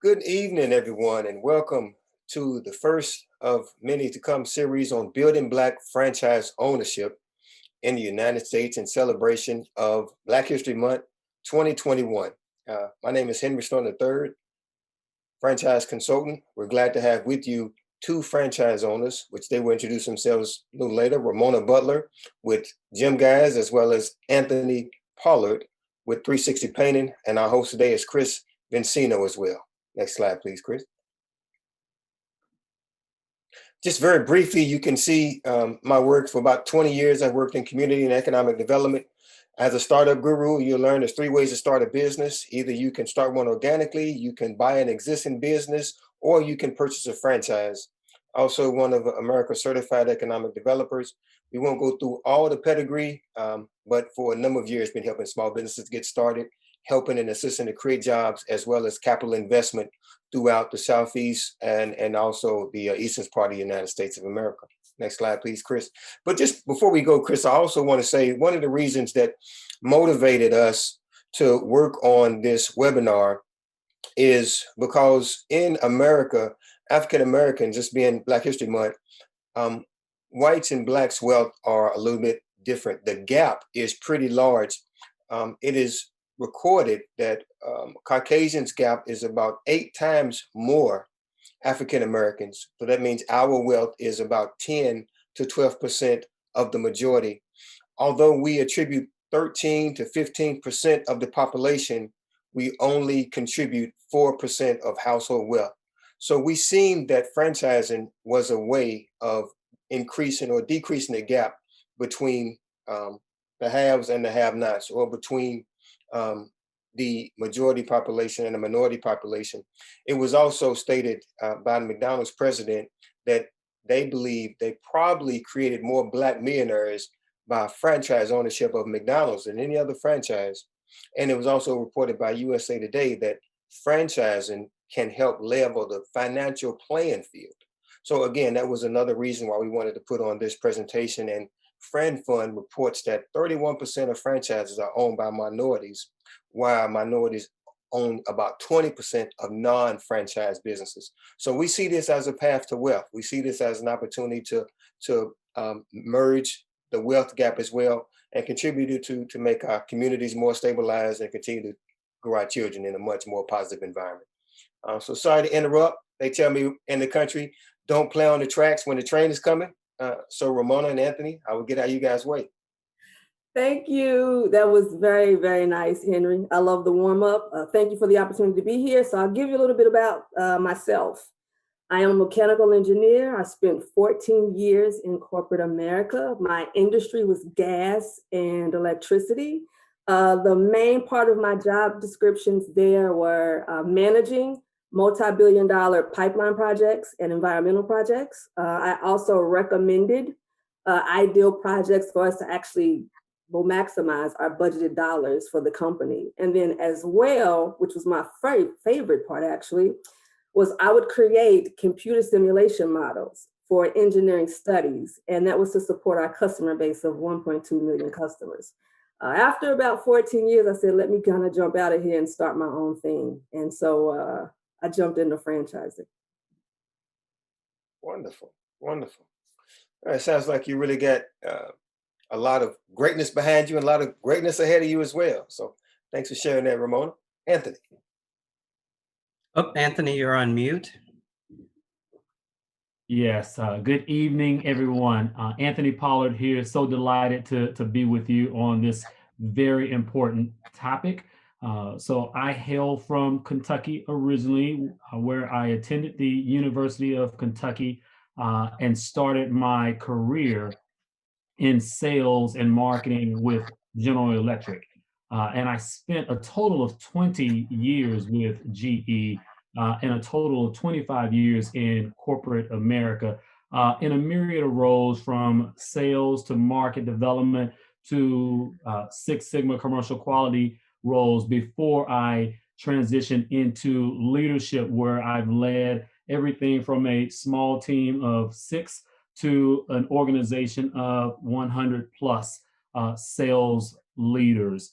Good evening, everyone, and welcome to the first of many to come series on building Black franchise ownership in the United States in celebration of Black History Month 2021. My name is Henry Stone III, franchise consultant. We're glad to have with you two franchise owners, which they will introduce themselves a little later. Ramona Butler with Jim Guys, as well as Anthony Pollard with 360 Painting. And our host today is Chris Vincino as well. Next slide, please, Chris. Just very briefly, you can see my work for about 20 years. I've worked in community and economic development. As a startup guru, you'll learn there's three ways to start a business. Either you can start one organically, you can buy an existing business, or you can purchase a franchise. Also, one of America's certified economic developers. We won't go through all the pedigree, but for a number of years, been helping small businesses get started, helping and assisting to create jobs, as well as capital investment throughout the Southeast and also the eastern part of the United States of America. Next slide, please, Chris. But just before we go, Chris, I also want to say one of the reasons that motivated us to work on this webinar is because in America, African Americans, just being Black History Month, whites and blacks' wealth are a little bit different. The gap is pretty large. It is recorded that Caucasians' gap is about 8 times more African Americans. So that means our wealth is about 10 to 12% of the majority. Although we attribute 13 to 15% of the population, we only contribute 4% of household wealth. So we seen that franchising was a way of increasing or decreasing the gap between the haves and the have-nots, or between the majority population and the minority population. It was also stated by the McDonald's president that they believe they probably created more Black millionaires by franchise ownership of McDonald's than any other franchise. And it was also reported by USA Today that franchising can help level the financial playing field. So again, that was another reason why we wanted to put on this presentation. And Fran Fund reports that 31% of franchises are owned by minorities, while minorities own about 20% of non-franchise businesses. So we see this as a path to wealth. We see this as an opportunity to merge the wealth gap as well, and contribute to make our communities more stabilized and continue to grow our children in a much more positive environment. So sorry to interrupt. They tell me in the country, don't play on the tracks when the train is coming. So Ramona and Anthony, I will get out you guys' way. Thank you. That was very, very nice, Henry. I love the warm up. Thank you for the opportunity to be here. So I'll give you a little bit about myself. I am a mechanical engineer. I spent 14 years in corporate America. My industry was gas and electricity. The main part of my job descriptions there were managing multi-billion-dollar pipeline projects and environmental projects. I also recommended ideal projects for us to actually maximize our budgeted dollars for the company. And then as well, which was my favorite part actually, was I would create computer simulation models for engineering studies. And that was to support our customer base of 1.2 million customers. After about 14 years, I said, let me kind of jump out of here and start my own thing. And so I jumped into franchising. Wonderful, wonderful. All right, sounds like you really got a lot of greatness behind you and a lot of greatness ahead of you as well. So thanks for sharing that, Ramona. Anthony. Oh, Anthony, you're on mute. Yes, good evening, everyone. Anthony Pollard here. So delighted to be with you on this very important topic. So I hail from Kentucky originally, where I attended the University of Kentucky and started my career in sales and marketing with General Electric. And I spent a total of 20 years with GE and a total of 25 years in corporate America in a myriad of roles, from sales to market development to Six Sigma commercial quality roles, before I transitioned into leadership, where I've led everything from a small team of 6 to an organization of 100 plus sales leaders.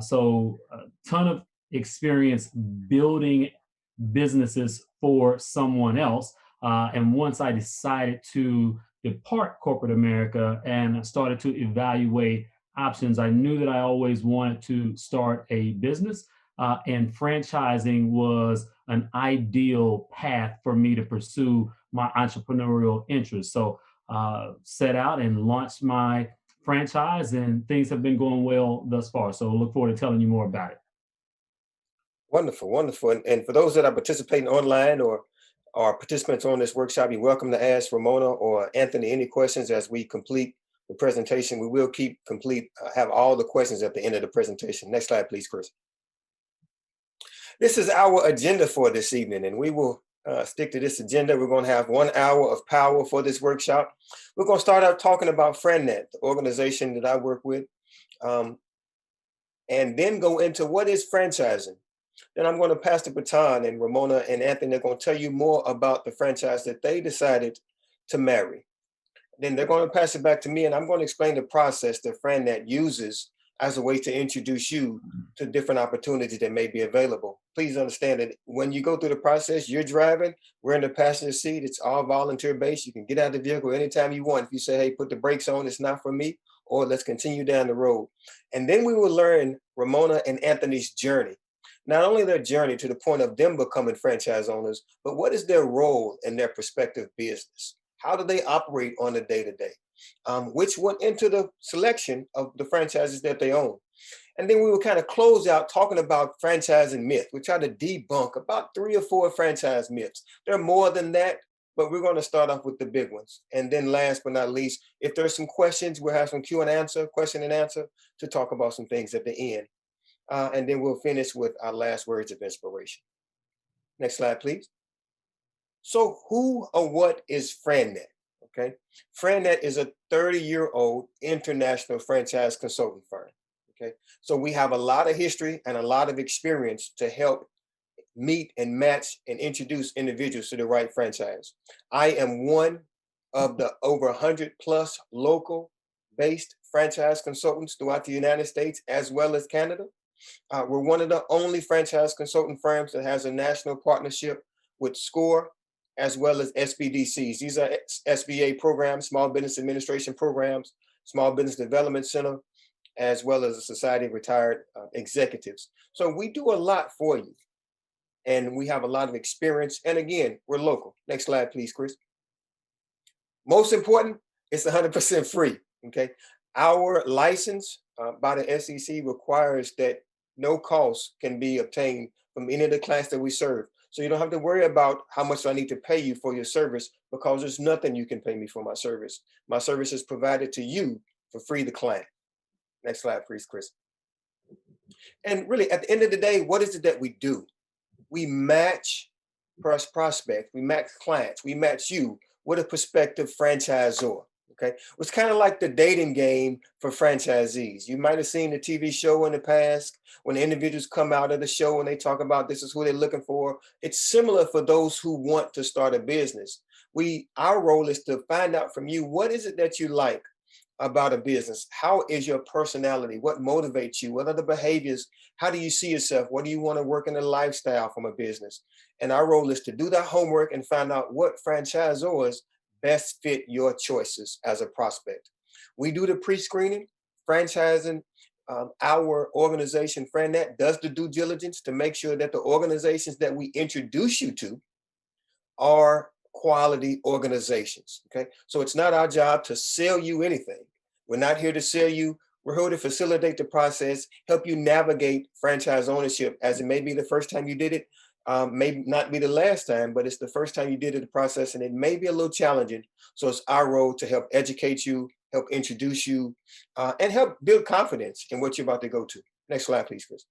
So a ton of experience building businesses for someone else. And once I decided to depart corporate America and started to evaluate options, I knew that I always wanted to start a business, and franchising was an ideal path for me to pursue my entrepreneurial interests. So set out and launched my franchise, and things have been going well thus far. So look forward to telling you more about it. Wonderful, wonderful. And for those that are participating online or are participants on this workshop, you're welcome to ask Ramona or Anthony any questions as we complete the presentation. We will keep complete, have all the questions at the end of the presentation. Next slide, please, Chris. This is our agenda for this evening, and we will stick to this agenda. We're going to have 1 hour of power for this workshop. We're going to start out talking about FriendNet, the organization that I work with, and then go into what is franchising. Then I'm going to pass the baton, and Ramona and Anthony are going to tell you more about the franchise that they decided to marry. Then they're going to pass it back to me, and I'm going to explain the process that FriendNet uses as a way to introduce you to different opportunities that may be available. Please understand that when you go through the process, you're driving, we're in the passenger seat, it's all volunteer based. You can get out of the vehicle anytime you want. If you say, hey, put the brakes on, it's not for me, or let's continue down the road. And then we will learn Ramona and Anthony's journey. Not only their journey to the point of them becoming franchise owners, but what is their role in their prospective business? How do they operate on a day-to-day? Which went into the selection of the franchises that they own. And then we will kind of close out talking about franchising myth. We try to debunk about 3 or 4 franchise myths. There are more than that, but we're going to start off with the big ones. And then last but not least, if there's some questions, we'll have some question and answer to talk about some things at the end. And then we'll finish with our last words of inspiration. Next slide, please. So who or what is FriendNet? Okay, FriendNet is a 30-year-old international franchise consulting firm. Okay, so we have a lot of history and a lot of experience to help meet and match and introduce individuals to the right franchise. I am one of the over 100 plus local based franchise consultants throughout the United States as well as Canada. We're one of the only franchise consulting firms that has a national partnership with SCORE as well as SBDCs. These are SBA programs, Small Business Administration programs, Small Business Development Center, as well as the Society of Retired Executives. So we do a lot for you, and we have a lot of experience. And again, we're local. Next slide, please, Chris. Most important, it's 100% free, okay? Our license by the SEC requires that no cost can be obtained from any of the clients that we serve. So you don't have to worry about how much I need to pay you for your service, because there's nothing you can pay me for my service. My service is provided to you for free, the client. Next slide, please, Chris. And really, at the end of the day, what is it that we do? We match prospects, we match clients, we match you with a prospective franchisor. Okay, it's kind of like the dating game for franchisees. You might have seen the TV show in the past when the individuals come out of the show and they talk about this is who they're looking for. It's similar for those who want to start a business. Our role is to find out from you, what is it that you like about a business? How is your personality? What motivates you? What are the behaviors? How do you see yourself? What do you want to work in a lifestyle from a business? And our role is to do that homework and find out what franchisors best fit your choices as a prospect. We do the pre-screening, franchising. Our organization, FriendNet, does the due diligence to make sure that the organizations that we introduce you to are quality organizations, okay? So it's not our job to sell you anything. We're not here to sell you. We're here to facilitate the process, help you navigate franchise ownership, as it may be the first time you did it, may not be the last time, but it's the first time you did it, the process, and it may be a little challenging. So it's our role to help educate you, help introduce you, and help build confidence in what you're about to go to. Next slide, please, Chris.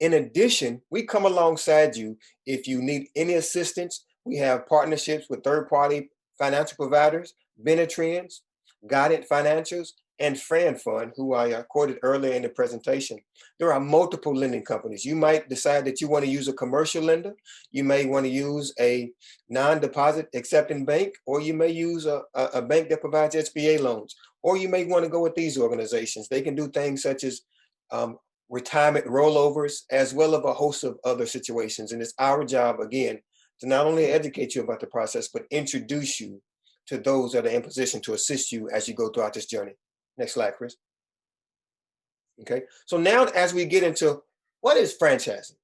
In addition, we come alongside you if you need any assistance. We have partnerships with third-party financial providers, Benetrends, Guided Financials, and Fran Fund, who I quoted earlier in the presentation. There are multiple lending companies. You might decide that you want to use a commercial lender. You may want to use a non-deposit accepting bank, or you may use a bank that provides SBA loans, or you may want to go with these organizations. They can do things such as retirement rollovers, as well as a host of other situations. And it's our job, again, to not only educate you about the process, but introduce you to those that are in position to assist you as you go throughout this journey. Next slide, Chris. Okay, so now as we get into what is franchising,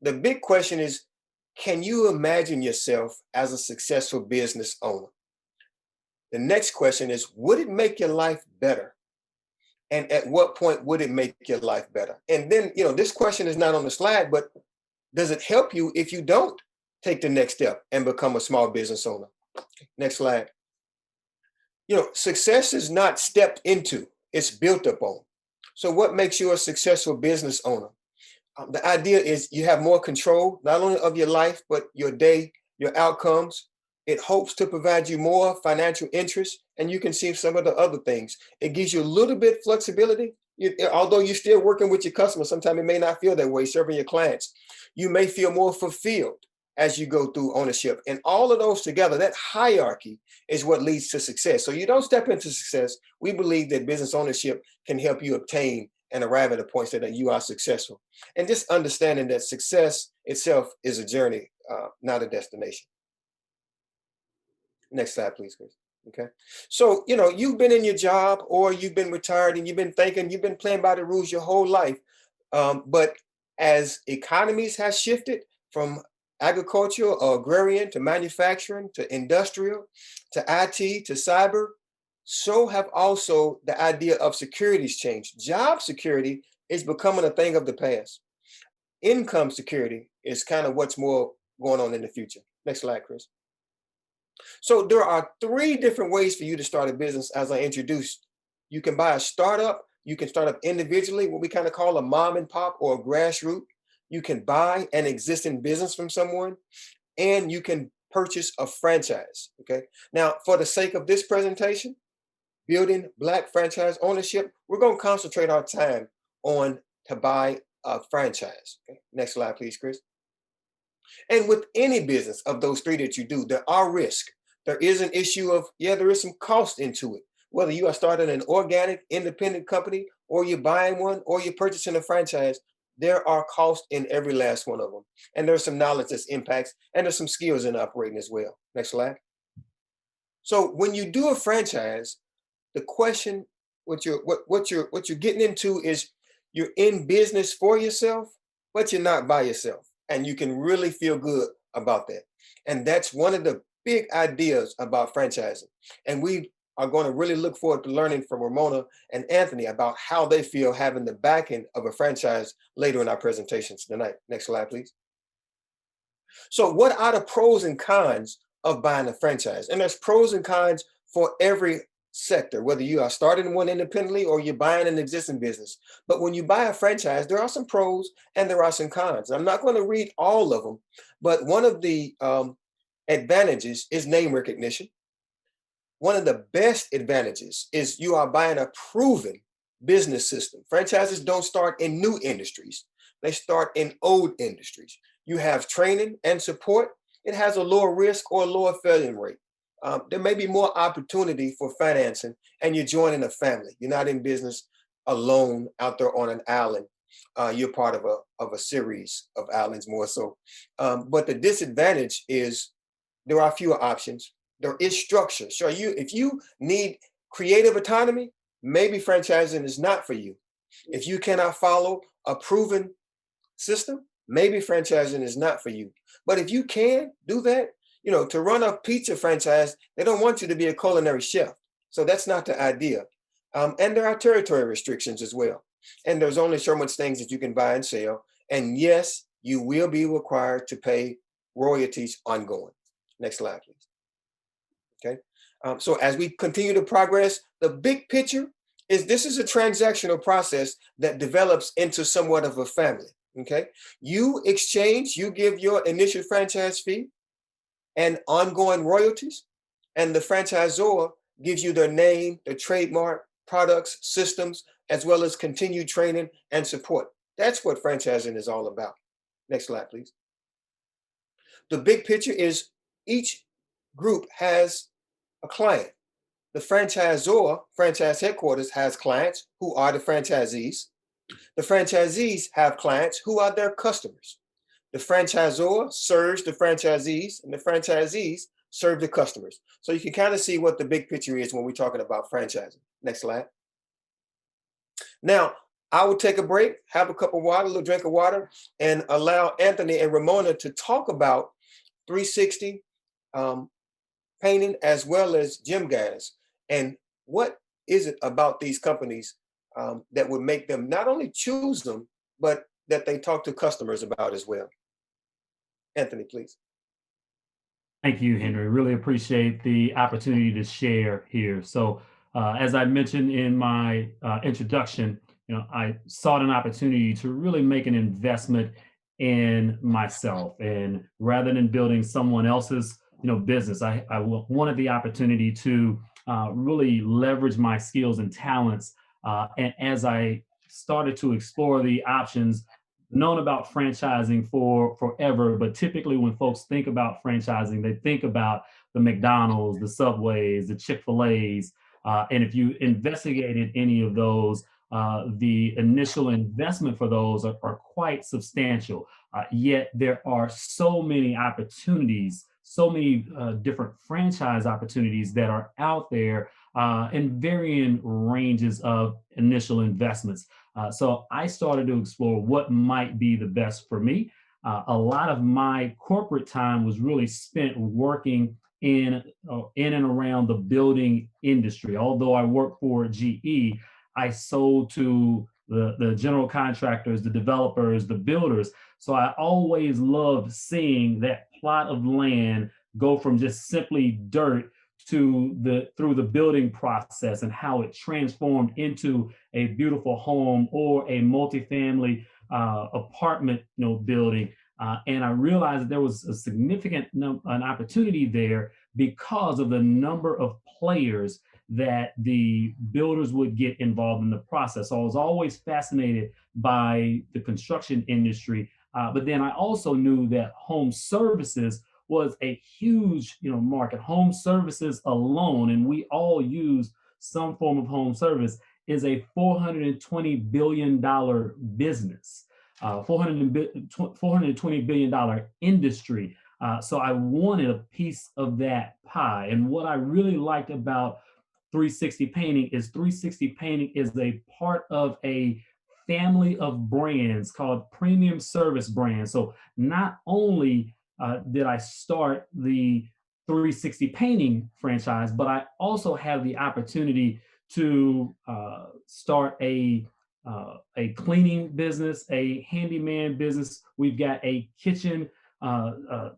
the big question is, can you imagine yourself as a successful business owner? The next question is, would it make your life better? And at what point would it make your life better? And then, this question is not on the slide, but does it help you if you don't take the next step and become a small business owner? Next slide. Success is not stepped into, it's built upon. So what makes you a successful business owner? The idea is you have more control, not only of your life, but your day, your outcomes. It hopes to provide you more financial interest, and you can see some of the other things. It gives you a little bit flexibility. Although you're still working with your customers, sometimes it may not feel that way, serving your clients. You may feel more fulfilled as you go through ownership. And all of those together, that hierarchy is what leads to success. So you don't step into success. We believe that business ownership can help you obtain and arrive at a point so that you are successful. And just understanding that success itself is a journey, not a destination. Next slide, please, Chris. Okay. So, you've been in your job or you've been retired and you've been thinking, you've been playing by the rules your whole life. But as economies have shifted from agricultural or agrarian to manufacturing to industrial to IT to cyber, so have also the idea of securities changed. Job security is becoming a thing of the past. Income security is kind of what's more going on in the future. Next slide, Chris. So there are 3 different ways for you to start a business, as I introduced. You can buy a startup. You can start up individually, what we kind of call a mom and pop or a grassroots. You can buy an existing business from someone, and you can purchase a franchise. Okay. Now, for the sake of this presentation, building Black franchise ownership, we're going to concentrate our time on to buy a franchise. Okay. Next slide, please, Chris. And with any business of those 3 that you do, there are risks. There is an issue of, there is some cost into it. Whether you are starting an organic, independent company, or you're buying one, or you're purchasing a franchise, there are costs in every last one of them. And there's some knowledge that's impacts, and there's some skills in operating as well. Next slide. So when you do a franchise, the question, what you're getting into is you're in business for yourself, but you're not by yourself. And you can really feel good about that. And that's one of the big ideas about franchising. And we are going to really look forward to learning from Ramona and Anthony about how they feel having the backing of a franchise later in our presentations tonight. Next slide, please. So what are the pros and cons of buying a franchise? And there's pros and cons for every sector, whether you are starting one independently or you're buying an existing business. But when you buy a franchise, there are some pros and there are some cons. I'm not going to read all of them, but one of the advantages is name recognition. One of the best advantages is you are buying a proven business system. Franchises don't start in new industries. They start in old industries. You have training and support. It has a lower risk or lower failure rate. There may be more opportunity for financing, and you're joining a family. You're not in business alone out there on an island. You're part of a series of islands more so. But the disadvantage is there are fewer options. There is structure. So if you need creative autonomy, maybe franchising is not for you. If you cannot follow a proven system, maybe franchising is not for you. But if you can do that, to run a pizza franchise, they don't want you to be a culinary chef. So that's not the idea. And there are territory restrictions as well. And there's only so much things that you can buy and sell. And yes, you will be required to pay royalties ongoing. Next slide, please. Okay. So as we continue to progress, the big picture is this is a transactional process that develops into somewhat of a family. Okay. You exchange, you give your initial franchise fee and ongoing royalties, and the franchisor gives you their name, their trademark, products, systems, as well as continued training and support. That's what franchising is all about. Next slide, please. The big picture is each group has a client. The franchisor, franchise headquarters, has clients who are the franchisees. The franchisees have clients who are their customers. The franchisor serves the franchisees, and the franchisees serve the customers. So you can kind of see what the big picture is when we're talking about franchising. Next slide. Now, I will take a break, have a cup of water, a little drink of water, and allow Anthony and Ramona to talk about 360 painting as well as Gym Gas. And what is it about these companies that would make them not only choose them, but that they talk to customers about as well? Anthony, please. Thank you, Henry. Really appreciate the opportunity to share here. So, as I mentioned in my introduction, I sought an opportunity to really make an investment in myself, and rather than building someone else's, business, I wanted the opportunity to really leverage my skills and talents. And as I started to explore the options, known about franchising for forever, but typically when folks think about franchising, they think about the McDonald's, the Subways, the Chick-fil-A's. And if you investigated any of those, the initial investment for those are quite substantial. Yet there are so many opportunities, so many different franchise opportunities that are out there in varying ranges of initial investments. So I started to explore what might be the best for me. A lot of my corporate time was really spent working in and around the building industry. Although I worked for GE, I sold to the general contractors, the developers, the builders. So I always loved seeing that plot of land go from just simply dirt to through the building process and how it transformed into a beautiful home or a multifamily apartment building. And I realized that there was a significant an opportunity there because of the number of players that the builders would get involved in the process. So I was always fascinated by the construction industry, but then I also knew that home services was a huge market. Home services alone, and we all use some form of home service, is a $420 billion business, $420 billion industry. So I wanted a piece of that pie. And what I really liked about 360 Painting is 360 Painting is a part of a family of brands called Premium Service Brands. So not only did I start the 360 Painting franchise, but I also have the opportunity to start a cleaning business, a handyman business. We've got a kitchen,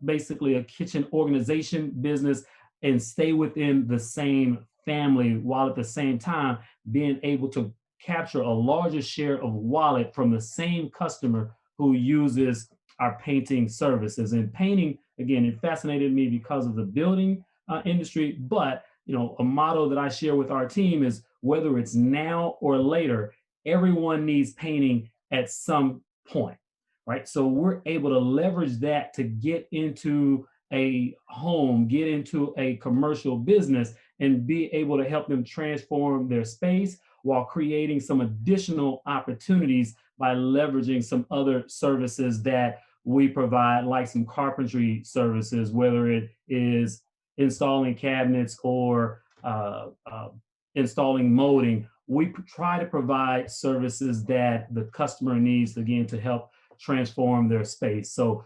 basically a kitchen organization business, and stay within the same family while at the same time being able to capture a larger share of wallet from the same customer who uses our painting services. And painting, again, it fascinated me because of the building industry, but a motto that I share with our team is whether it's now or later, everyone needs painting at some point, right? So we're able to leverage that to get into a home, get into a commercial business, and be able to help them transform their space while creating some additional opportunities by leveraging some other services that we provide, like some carpentry services, whether it is installing cabinets or installing molding. We try to provide services that the customer needs, again, to help transform their space. So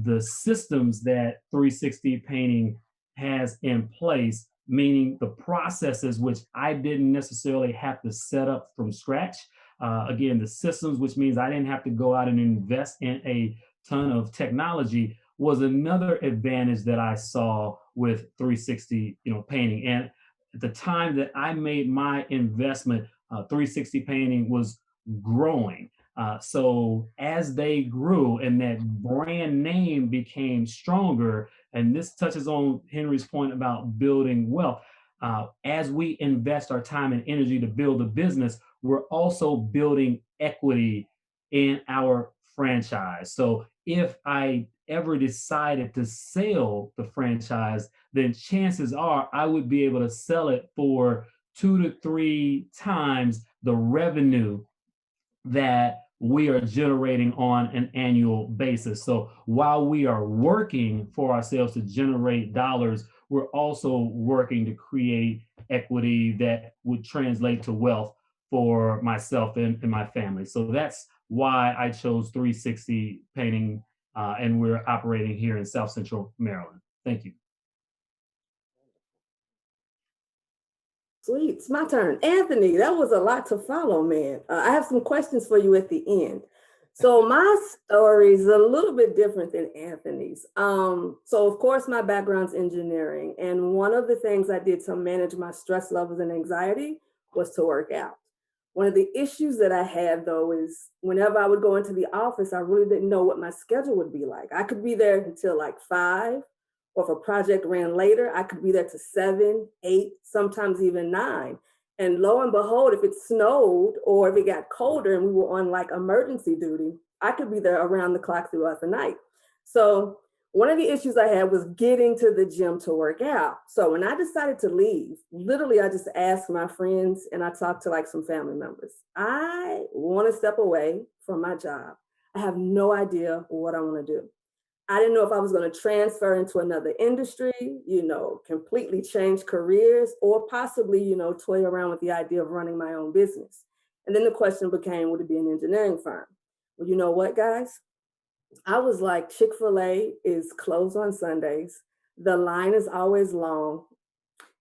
the systems that 360 Painting has in place, meaning the processes which I didn't necessarily have to set up from scratch. Again, the systems, which means I didn't have to go out and invest in a ton of technology, was another advantage that I saw with 360 Painting. And at the time that I made my investment, 360 Painting was growing. So as they grew and that brand name became stronger, and this touches on Henry's point about building wealth, as we invest our time and energy to build a business, we're also building equity in our franchise. So if I ever decided to sell the franchise, then chances are I would be able to sell it for 2 to 3 times the revenue that we are generating on an annual basis. So while we are working for ourselves to generate dollars, we're also working to create equity that would translate to wealth for myself and my family. So that's why I chose 360 Painting, and we're operating here in South Central Maryland. Thank you. Sweet, it's my turn. Anthony, that was a lot to follow, man. I have some questions for you at the end. So my story is a little bit different than Anthony's. So of course my background's engineering, and one of the things I did to manage my stress levels and anxiety was to work out. One of the issues that I had though is whenever I would go into the office, I really didn't know what my schedule would be like. I could be there until like 5, or if a project ran later, I could be there to 7, 8, sometimes even 9. And lo and behold, if it snowed or if it got colder and we were on like emergency duty, I could be there around the clock throughout the night. So one of the issues I had was getting to the gym to work out. So when I decided to leave, literally I just asked my friends and I talked to like some family members. I want to step away from my job. I have no idea what I want to do. I didn't know if I was going to transfer into another industry, completely change careers, or possibly, toy around with the idea of running my own business. And then the question became, would it be an engineering firm? Well, you know what, guys? I was like, Chick-fil-A is closed on Sundays. The line is always long.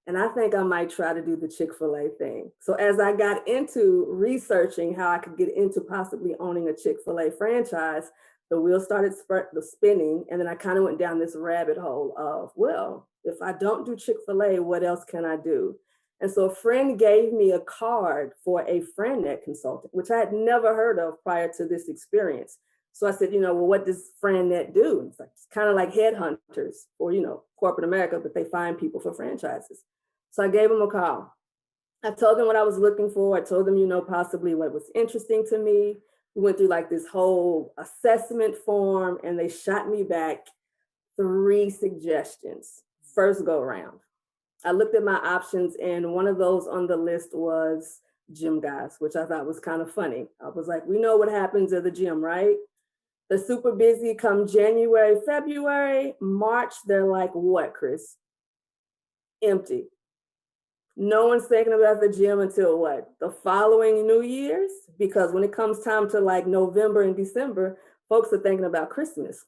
And I think I might try to do the Chick-fil-A thing. So as I got into researching how I could get into possibly owning a Chick-fil-A franchise, the wheels started spinning. And then I kind of went down this rabbit hole of, well, if I don't do Chick-fil-A, what else can I do? And so a friend gave me a card for a FranNet consultant, which I had never heard of prior to this experience. So I said, well, what does FranNet do? It's kind of like headhunters or, corporate America, but they find people for franchises. So I gave them a call. I told them what I was looking for. I told them, possibly what was interesting to me. We went through like this whole assessment form and they shot me back 3 suggestions, first go round. I looked at my options and one of those on the list was gym guys, which I thought was kind of funny. I was like, we know what happens at the gym, right? They're super busy come January, February, March, they're like, what, Chris? Empty. No one's thinking about the gym until what? The following New Year's? Because when it comes time to like November and December, folks are thinking about Christmas.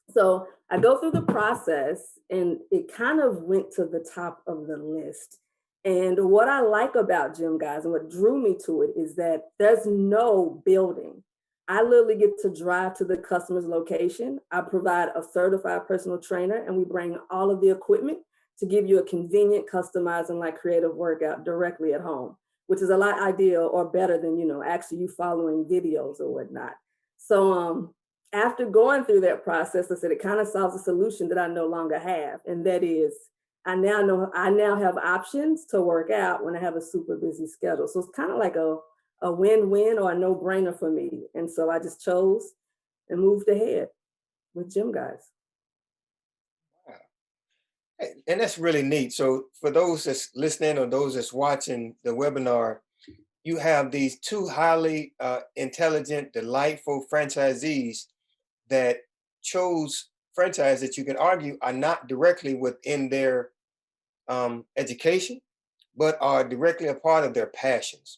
So I go through the process and it kind of went to the top of the list. And what I like about Gym Guys and what drew me to it is that there's no building. I literally get to drive to the customer's location. I provide a certified personal trainer and we bring all of the equipment to give you a convenient, customized, and like creative workout directly at home, which is a lot ideal or better than, actually you following videos or whatnot. So after going through that process, I said, it kind of solves a solution that I no longer have. And that is, I now have options to work out when I have a super busy schedule. So it's kind of like a win-win or a no-brainer for me. And so I just chose and moved ahead with Gym Guys. And that's really neat. So for those that's listening or those that's watching the webinar, you have these 2 highly intelligent, delightful franchisees that chose franchise that you can argue are not directly within their education, but are directly a part of their passions,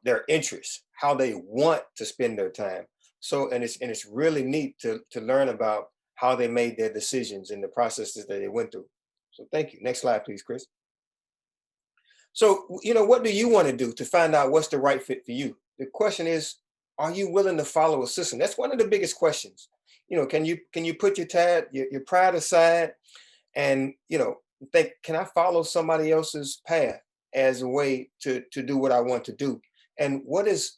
their interests, how they want to spend their time. So, and it's really neat to learn about how they made their decisions and the processes that they went through. So thank you. Next slide, please, Chris. So, what do you want to do to find out what's the right fit for you? The question is, are you willing to follow a system? That's one of the biggest questions. Can you put your pride aside and, think, can I follow somebody else's path as a way to do what I want to do? And what is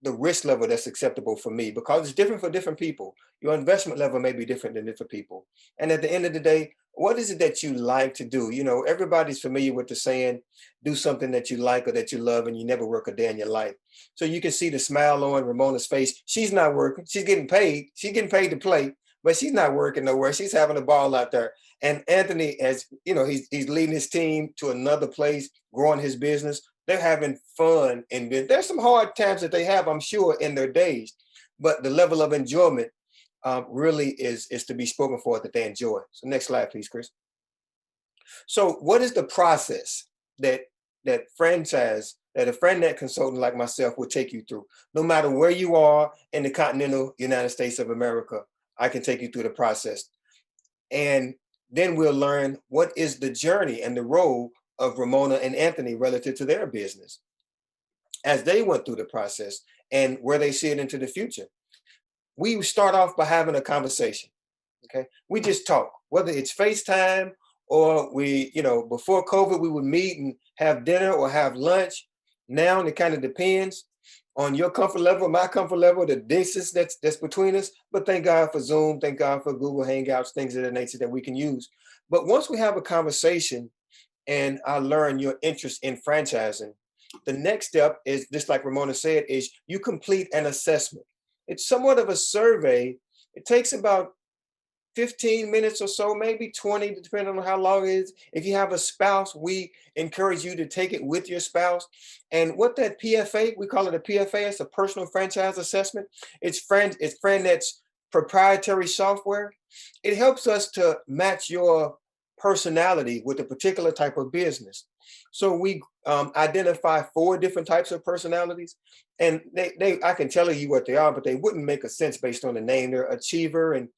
the risk level that's acceptable for me? Because it's different for different people. Your investment level may be different than different people. And at the end of the day, what is it that you like to do? Everybody's familiar with the saying, do something that you like or that you love and you never work a day in your life. So you can see the smile on Ramona's face. She's not working. She's getting paid. She's getting paid to play, but she's not working nowhere. She's having a ball out there. And Anthony, as he's leading his team to another place, growing his business, they're having fun. And there's some hard times that they have, I'm sure, in their days, but the level of enjoyment really is to be spoken for, that they enjoy. So next slide, please, Chris. So what is the process that that a friend net consultant like myself will take you through? No matter where you are in the continental United States of America, I can take you through the process. And then we'll learn what is the journey and the role of Ramona and Anthony relative to their business as they went through the process and where they see it into the future. We start off by having a conversation. Okay. We just talk, whether it's FaceTime or before COVID, we would meet and have dinner or have lunch. Now it kind of depends on your comfort level, my comfort level, the distance that's between us. But thank God for Zoom, thank God for Google Hangouts, things of that nature that we can use. But once we have a conversation and I learn your interest in franchising, the next step is, just like Ramona said, is you complete an assessment. It's somewhat of a survey. It takes about 15 minutes or so, maybe 20, depending on how long it is. If you have a spouse, we encourage you to take it with your spouse. And what that PFA, we call it a PFA, it's a personal franchise assessment. It's FranNet's proprietary software. It helps us to match your personality with a particular type of business. So we identify 4 different types of personalities, and I can tell you what they are, but they wouldn't make a sense based on the name. They're achiever and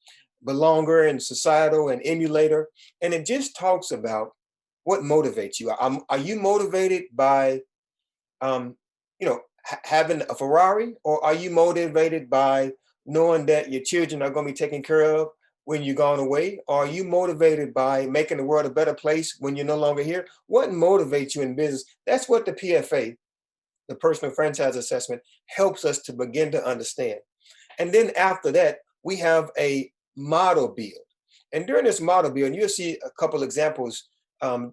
belonger and societal and emulator. And it just talks about what motivates you. Are you motivated by, having a Ferrari, or are you motivated by knowing that your children are going to be taken care of when you're gone away? Or are you motivated by making the world a better place when you're no longer here? What motivates you in business? That's what the PFA, the personal franchise assessment, helps us to begin to understand. And then after that, we have a model build. And during this model build, and you'll see a couple examples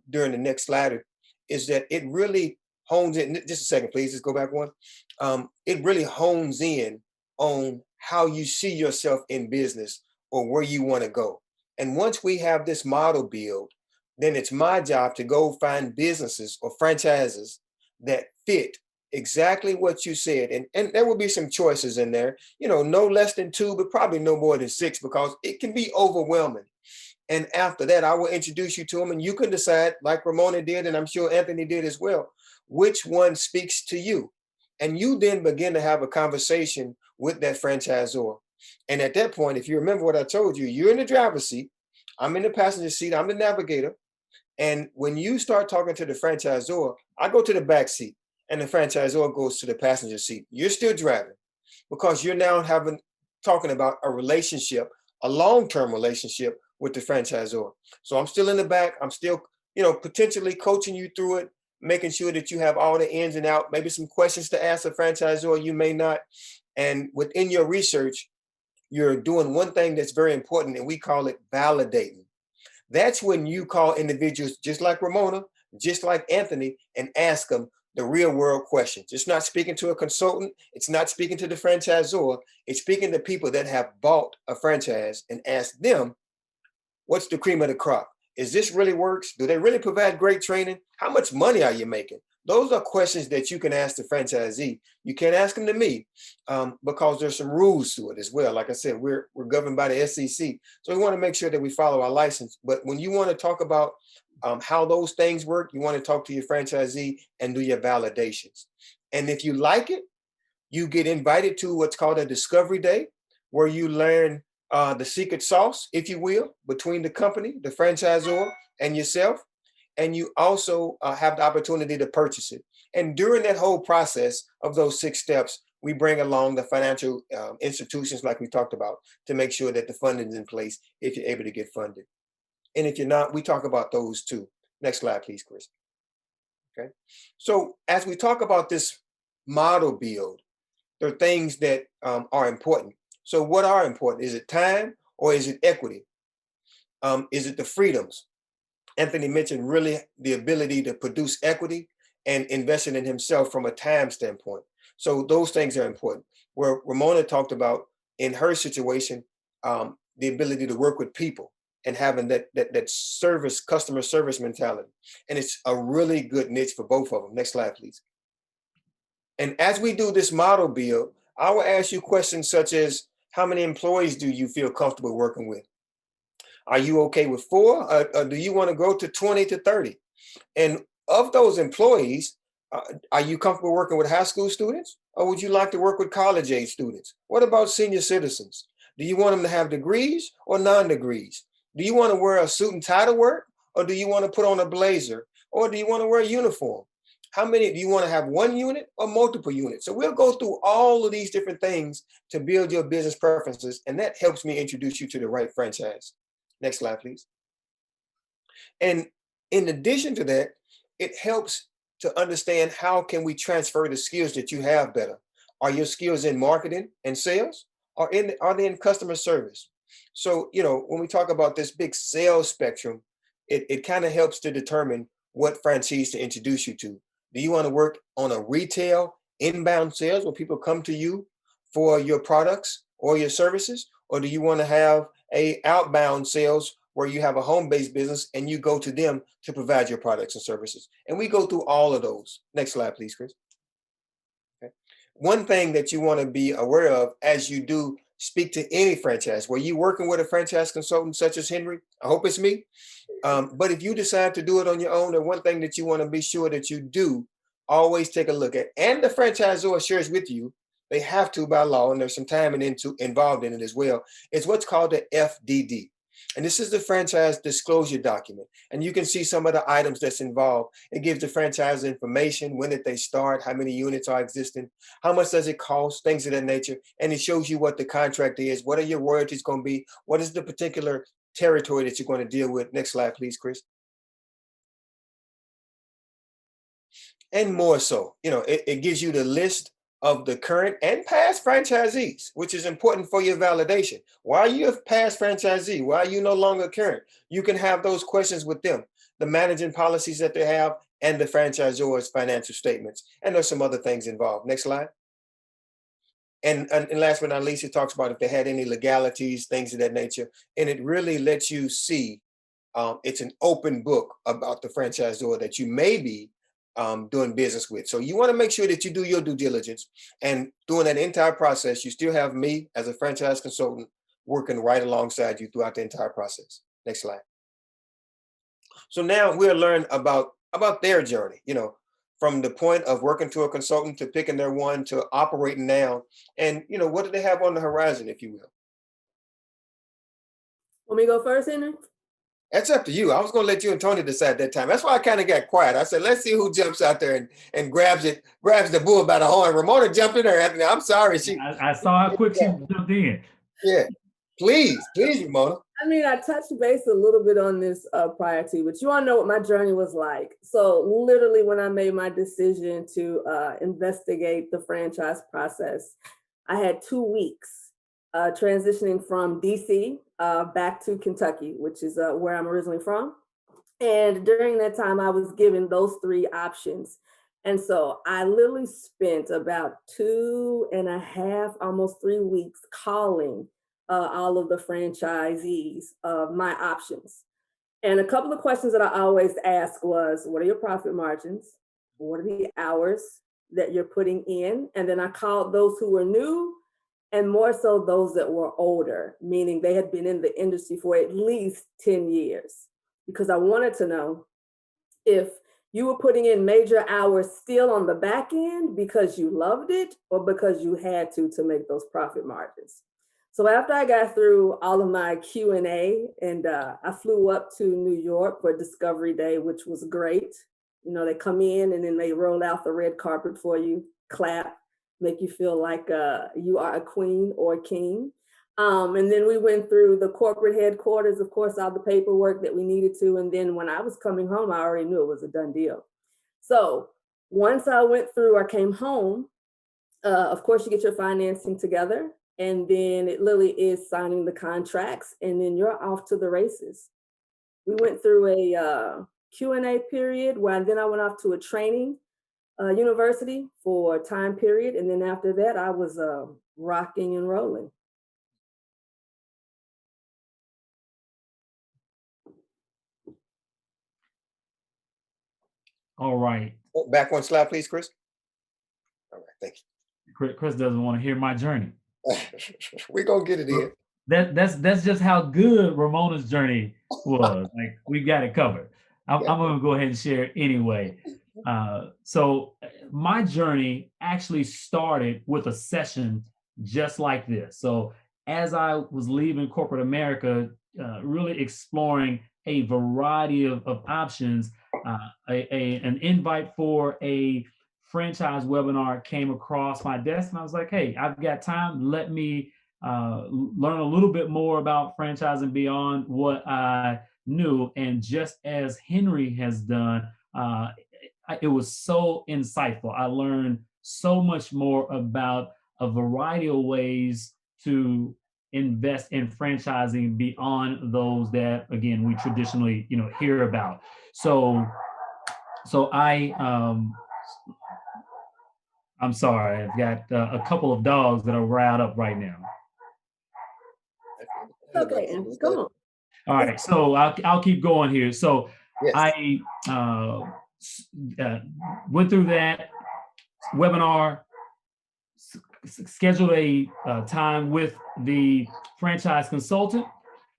during the next slide, is that it really hones in. Just a second, please. Just go back one. It really hones in on how you see yourself in business or where you want to go. And once we have this model build, then it's my job to go find businesses or franchises that fit exactly what you said. And there will be some choices in there, no less than 2, but probably no more than 6, because it can be overwhelming. And after that, I will introduce you to them, and you can decide, like Ramona did, and I'm sure Anthony did as well, which one speaks to you. And you then begin to have a conversation with that franchisor. And at that point, if you remember what I told you, you're in the driver's seat, I'm in the passenger seat, I'm the navigator. And when you start talking to the franchisor, I go to the back seat and the franchisor goes to the passenger seat. You're still driving, because you're now talking about a relationship, a long-term relationship with the franchisor. So I'm still in the back. I'm still, potentially coaching you through it, making sure that you have all the ins and outs, maybe some questions to ask a franchisor you may not. And within your research, you're doing one thing that's very important, and we call it validating. That's when you call individuals just like Ramona, just like Anthony, and ask them the real world questions. It's not speaking to a consultant. It's not speaking to the franchisor. It's speaking to people that have bought a franchise and ask them, what's the cream of the crop? Is this really works? Do they really provide great training? How much money are you making? Those are questions that you can ask the franchisee. You can't ask them to me because there's some rules to it as well. Like I said, we're governed by the SEC. So we want to make sure that we follow our license. But when you want to talk about how those things work, you want to talk to your franchisee and do your validations. And if you like it, you get invited to what's called a discovery day, where you learn the secret sauce, if you will, between the company, the franchisor, and yourself. And you also have the opportunity to purchase it. And during that whole process of those 6 steps, we bring along the financial institutions, like we talked about, to make sure that the funding is in place if you're able to get funded. And if you're not, we talk about those too. Next slide, please, Chris. Okay. So as we talk about this model build, there are things that are important. So what are important? Is it time, or is it equity? Is it the freedoms? Anthony mentioned really the ability to produce equity and investing in himself from a time standpoint. So those things are important. Where Ramona talked about in her situation, the ability to work with people and having that service, customer service mentality. And it's a really good niche for both of them. Next slide, please. And as we do this model build, I will ask you questions such as, how many employees do you feel comfortable working with? Are you okay with 4? Or do you want to go to 20 to 30? And of those employees, are you comfortable working with high school students, or would you like to work with college age students? What about senior citizens? Do you want them to have degrees or non-degrees? Do you want to wear a suit and tie to work, or do you want to put on a blazer, or do you want to wear a uniform? How many do you want to have, one unit or multiple units? So we'll go through all of these different things to build your business preferences, and that helps me introduce you to the right franchise. Next slide, please. And in addition to that, it helps to understand how can we transfer the skills that you have better. Are your skills in marketing and sales, or are they in customer service? So, when we talk about this big sales spectrum, it kind of helps to determine what franchise to introduce you to. Do you want to work on a retail inbound sales where people come to you for your products or your services? Or do you want to have a outbound sales where you have a home-based business and you go to them to provide your products and services? And we go through all of those. Next slide, please, Chris. Okay. One thing that you want to be aware of as you do speak to any franchise, were you working with a franchise consultant such as Henry? I hope it's me. But if you decide to do it on your own, the one thing that you want to be sure that you do, always take a look at, and the franchisor shares with you, they have to by law, and there's some time involved in it as well, is what's called the FDD. And this is the franchise disclosure document. And you can see some of the items that's involved. It gives the franchise information, when did they start, how many units are existing, how much does it cost, things of that nature. And it shows you what the contract is, what are your royalties going to be, what is the particular territory that you're going to deal with. Next slide, please, Chris. And more so, it gives you the list of the current and past franchisees, which is important for your validation. Why are you a past franchisee? Why are you no longer current? You can have those questions with them, the managing policies that they have, and the franchisor's financial statements. And there's some other things involved. Next slide. And last but not least, it talks about if they had any legalities, things of that nature. And it really lets you see, it's an open book about the franchisor that you may be doing business with. So you want to make sure that you do your due diligence, and during that entire process, you still have me as a franchise consultant working right alongside you throughout the entire process. Next slide. So now we'll learn about their journey, from the point of working to a consultant to picking their one to operating now. And, what do they have on the horizon, if you will? Want me to go first, Henry? That's up to you. I was going to let you and Tony decide that time. That's why I kind of got quiet. I said, let's see who jumps out there and grabs the bull by the horn. Ramona jumped in there, Anthony. I'm sorry. I saw how quick she jumped in. Yeah. Please, Ramona. I mean, I touched base a little bit on this prior to, but you want to know what my journey was like. So literally when I made my decision to investigate the franchise process, I had 2 weeks transitioning from DC back to Kentucky, which is where I'm originally from. And during that time, I was given those 3 options. And so I literally spent about 2.5, almost 3 weeks calling all of the franchisees of my options. And a couple of questions that I always ask was, what are your profit margins? What are the hours that you're putting in? And then I called those who were new, and more so those that were older, meaning they had been in the industry for at least 10 years, because I wanted to know if you were putting in major hours still on the back end because you loved it, or because you had to make those profit margins. So after I got through all of my Q&A, and I flew up to New York for Discovery Day, which was great. They come in and then they roll out the red carpet for you, clap, make you feel like you are a queen or a king. And then we went through the corporate headquarters, of course, all the paperwork that we needed to. And then when I was coming home, I already knew it was a done deal. So once I went through, I came home, of course, you get your financing together, and then it literally is signing the contracts, and then you're off to the races. We went through a Q&A period where then I went off to a training university for a time period. And then after that, I was rocking and rolling. All right. Oh, back one slide, please, Chris. All right, thank Chris doesn't want to hear my journey. you. We're gonna get it in. That's just how good Ramona's journey was. Like, we got it covered. I'm gonna go ahead and share it anyway. So my journey actually started with a session just like this. So as I was leaving corporate America, really exploring a variety of options, an invite for a franchise webinar came across my desk, and I was like, hey, I've got time. Let me learn a little bit more about franchising beyond what I knew. And just as Henry has done, it was so insightful. I learned so much more about a variety of ways to invest in franchising beyond those that, again, we traditionally, hear about. So I'm sorry, I've got a couple of dogs that are riled up right now. Okay, Anthony, come on. All right, so I'll keep going here. So Yes. I went through that webinar, scheduled a time with the franchise consultant,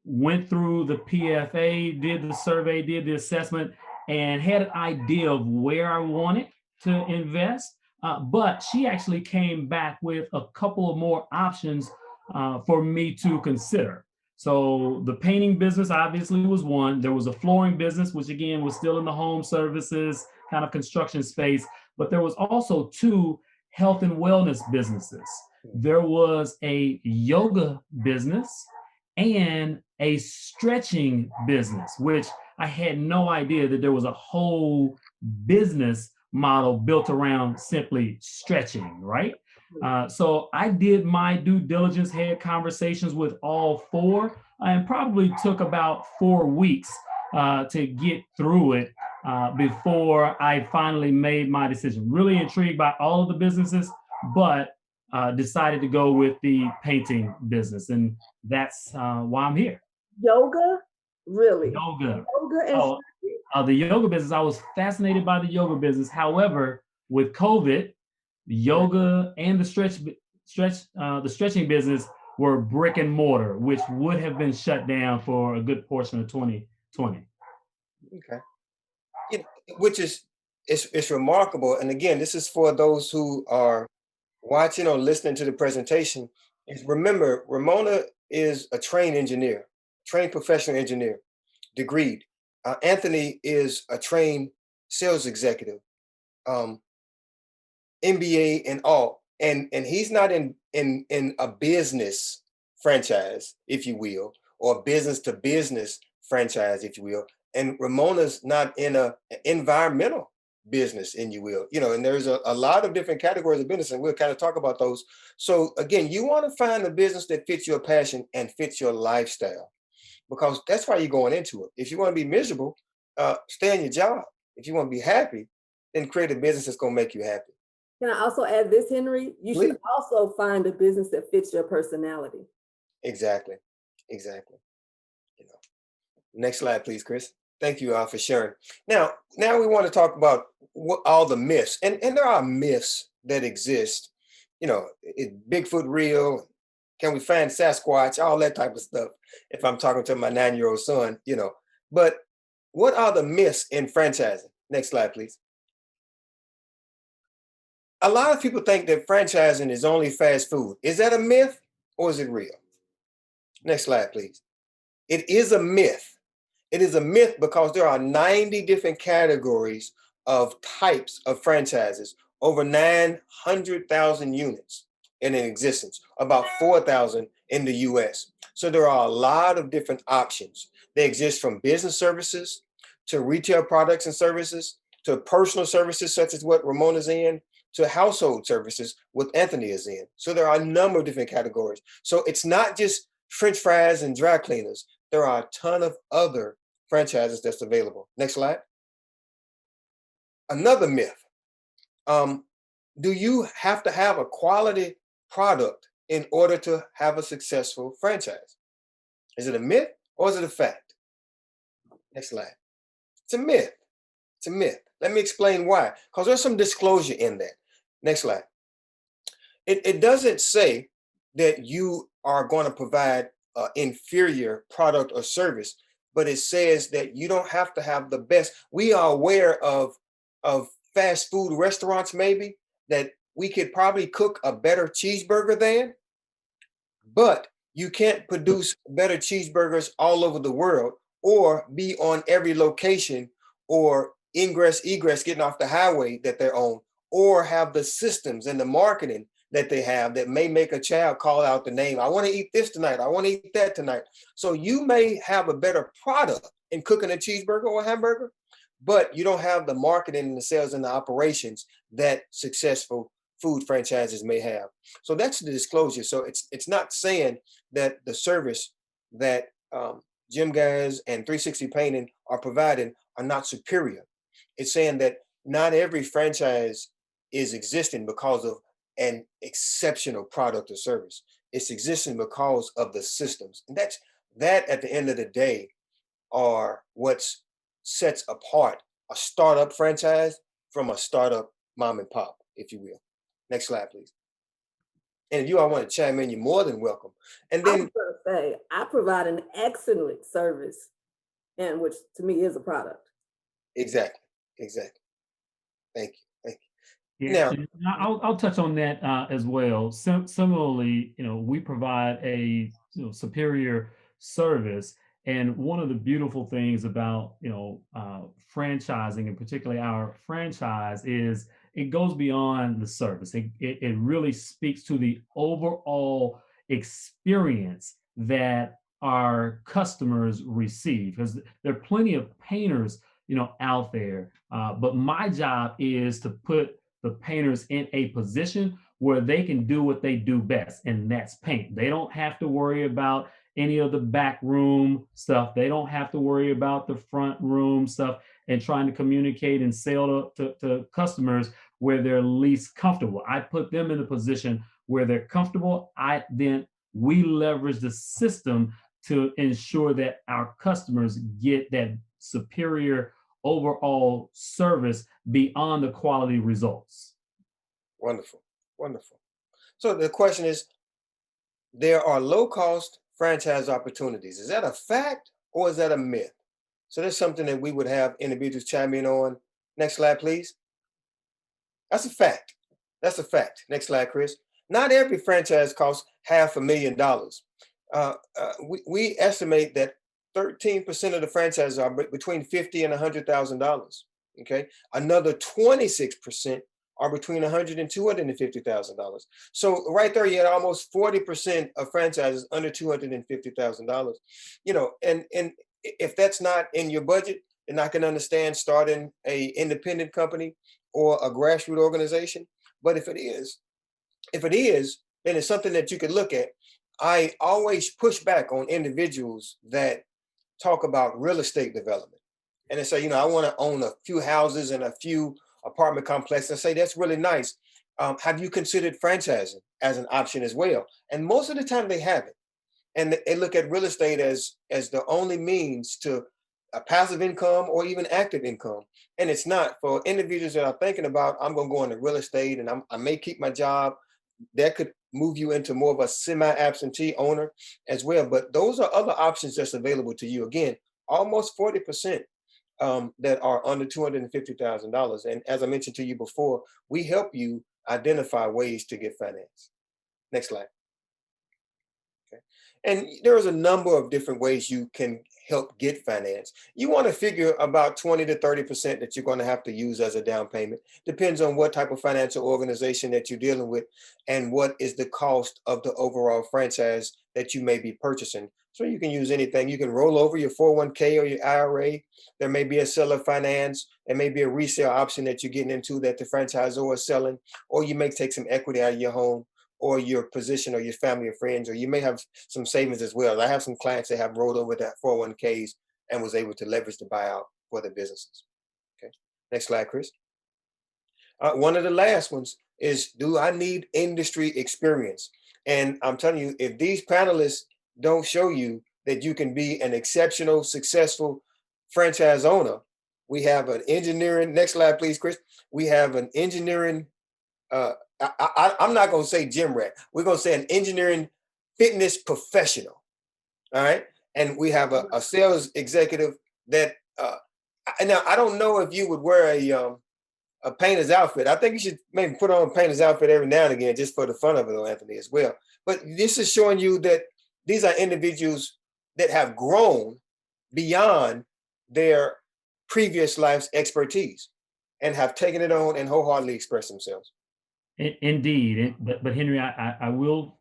went through the PFA, did the survey, did the assessment, and had an idea of where I wanted to invest. But she actually came back with a couple of more options for me to consider. So the painting business obviously was one. There was a flooring business, which again was still in the home services kind of construction space, but there was also two health and wellness businesses. There was a yoga business and a stretching business, which I had no idea that there was a whole business model built around simply stretching, right? So I did my due diligence, had conversations with all four, and probably took about 4 weeks to get through it before I finally made my decision. Really intrigued by all of the businesses, but decided to go with the painting business, and that's why I'm here. Yoga? Really? Yoga. Yoga and The yoga business, I was fascinated by the yoga business. However, with COVID, yoga and the stretching business were brick and mortar, which would have been shut down for a good portion of 2020. Okay. Which is it's remarkable. And again, this is for those who are watching or listening to the presentation. Is remember, Ramona is a trained engineer, trained professional engineer, degreed. Anthony is a trained sales executive, MBA and all. And he's not in a business franchise, if you will, or business to business franchise, if you will. And Ramona's not in an environmental business, and you will, and there's a lot of different categories of business, and we'll kind of talk about those. So again, you want to find a business that fits your passion and fits your lifestyle, because that's why you're going into it. If you want to be miserable, stay in your job. If you want to be happy, then create a business that's going to make you happy. Can I also add this, Henry? You Please. should also find a business that fits your personality. Exactly. Next slide, please, Chris. Thank you for sharing. Now we want to talk about what all the myths, and there are myths that exist. Is Bigfoot real? Can we find Sasquatch? All that type of stuff. If I'm talking to my 9-year-old son, But what are the myths in franchising? Next slide, please. A lot of people think that franchising is only fast food. Is that a myth or is it real? Next slide, please. It is a myth. It is a myth because there are 90 different categories of types of franchises, over 900,000 units in existence, about 4,000 in the US. So there are a lot of different options. They exist from business services to retail products and services to personal services, such as what Ramona's in, to household services, what Anthony is in. So there are a number of different categories. So it's not just French fries and dry cleaners. There are a ton of other franchises that's available. Next slide. Another myth. Do you have to have a quality product in order to have a successful franchise? Is it a myth or is it a fact? Next slide. It's a myth. It's a myth. Let me explain why. Because there's some disclosure in that. Next slide. It doesn't say that you are going to provide an inferior product or service, but it says that you don't have to have the best. We are aware of fast food restaurants, maybe, that we could probably cook a better cheeseburger than, but you can't produce better cheeseburgers all over the world or be on every location or ingress, egress, getting off the highway that they're on, or have the systems and the marketing that they have that may make a child call out the name. I want to eat this tonight. I want to eat that tonight. So you may have a better product in cooking a cheeseburger or a hamburger, but you don't have the marketing and the sales and the operations that successful food franchises may have. So that's the disclosure. So it's not saying that the service that Gym Guys and 360 Painting are providing are not superior. It's saying that not every franchise is existing because of an exceptional product or service. It's existing because of the systems. And that at the end of the day are what sets apart a startup franchise from a startup mom and pop, if you will. Next slide, please. And if you all want to chime in, you're more than welcome. And I was then going to say, I provide an excellent service, and which to me is a product. exactly. Thank you. Yeah, Now, and I'll touch on that as well. Similarly, we provide a superior service, and one of the beautiful things about franchising, and particularly our franchise, is it goes beyond the service. It really speaks to the overall experience that our customers receive, because there are plenty of painters out there, but my job is to put the painters in a position where they can do what they do best, and that's paint. They don't have to worry about any of the back room stuff. They don't have to worry about the front room stuff and trying to communicate and sell to customers where they're least comfortable. I put them in a position where they're comfortable. We leverage the system to ensure that our customers get that superior overall service beyond the quality results. wonderful. So the question is, there are low-cost franchise opportunities. Is that a fact or is that a myth? So that's something that we would have individuals chime in on. Next slide, please. That's a fact. Next slide, Chris. Not every franchise costs $500,000. We estimate that 13% of the franchises are between $50,000 and $100,000. Okay, another 26% are between $100,000 and $250,000. So right there, you had almost 40% of franchises under $250,000. And if that's not in your budget, then I can understand starting a independent company or a grassroots organization. But if it is, then it's something that you could look at. I always push back on individuals that talk about real estate development. And they say, I want to own a few houses and a few apartment complexes. I say, that's really nice. Have you considered franchising as an option as well? And most of the time they haven't. And they look at real estate as the only means to a passive income or even active income. And it's not. For individuals that are thinking about, I'm going to go into real estate and I may keep my job, that could move you into more of a semi-absentee owner as well. But those are other options that's available to you. Again, almost 40% that are under $250,000. And as I mentioned to you before, we help you identify ways to get finance. Next slide. Okay. And there's a number of different ways you can help get finance. You want to figure about 20 to 30% that you're going to have to use as a down payment. Depends on what type of financial organization that you're dealing with and what is the cost of the overall franchise that you may be purchasing. So you can use anything. You can roll over your 401k or your IRA. There may be a seller finance. There may be a resale option that you're getting into that the franchisor is selling, or you may take some equity out of your home or your position or your family or friends, or you may have some savings as well. I have some clients that have rolled over that 401ks and was able to leverage the buyout for their businesses. Okay, next slide, Chris. One of the last ones is, do I need industry experience? And I'm telling you, if these panelists don't show you that you can be an exceptional, successful franchise owner, We have an engineering, next slide, please, Chris. We have an engineering, I'm not going to say gym rat. We're going to say an engineering fitness professional. All right. And we have a sales executive that, now I don't know if you would wear a painter's outfit. I think you should maybe put on a painter's outfit every now and again, just for the fun of it, though, Anthony, as well. But this is showing you that these are individuals that have grown beyond their previous life's expertise and have taken it on and wholeheartedly expressed themselves. Indeed, but Henry, I will,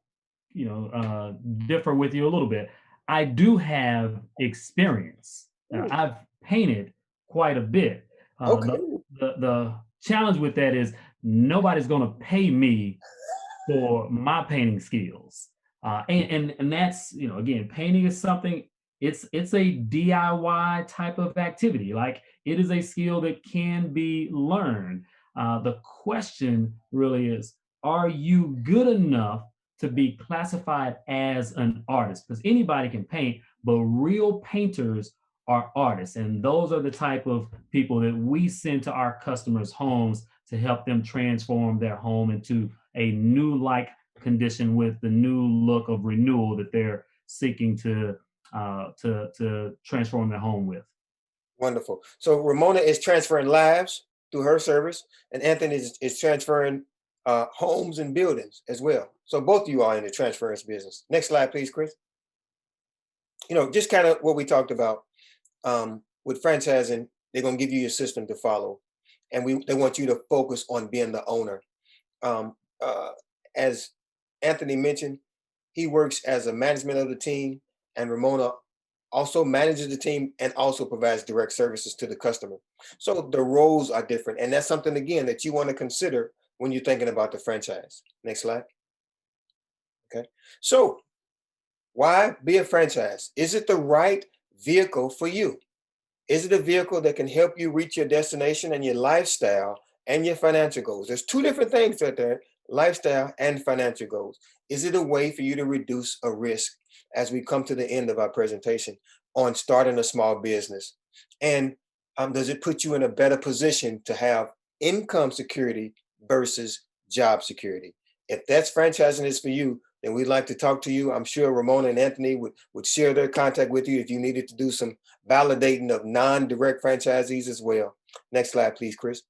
differ with you a little bit. I do have experience. I've painted quite a bit. Okay. The challenge with that is nobody's going to pay me for my painting skills, and that's, again, painting is something. It's a DIY type of activity. Like, it is a skill that can be learned. The question really is, are you good enough to be classified as an artist? Because anybody can paint, but real painters are artists. And those are the type of people that we send to our customers' homes to help them transform their home into a new like condition with the new look of renewal that they're seeking to transform their home with. Wonderful. So Ramona is transferring lives through her service, and Anthony is transferring homes and buildings as well. So both of you are in the transference business. Next slide, please, Chris. Just kind of what we talked about with franchising. They're going to give you a system to follow, and they want you to focus on being the owner. As Anthony mentioned, he works as a management of the team, and Ramona also manages the team and also provides direct services to the customer. So the roles are different. And that's something, again, that you want to consider when you're thinking about the franchise. Next slide. Okay. So why be a franchise? Is it the right vehicle for you? Is it a vehicle that can help you reach your destination and your lifestyle and your financial goals? There's two different things right there: lifestyle and financial goals. Is it a way for you to reduce a risk as we come to the end of our presentation on starting a small business? And does it put you in a better position to have income security versus job security? If that's franchising is for you, then we'd like to talk to you. I'm sure Ramona and Anthony would share their contact with you if you needed to do some validating of non-direct franchisees as well. Next slide, please, Chris.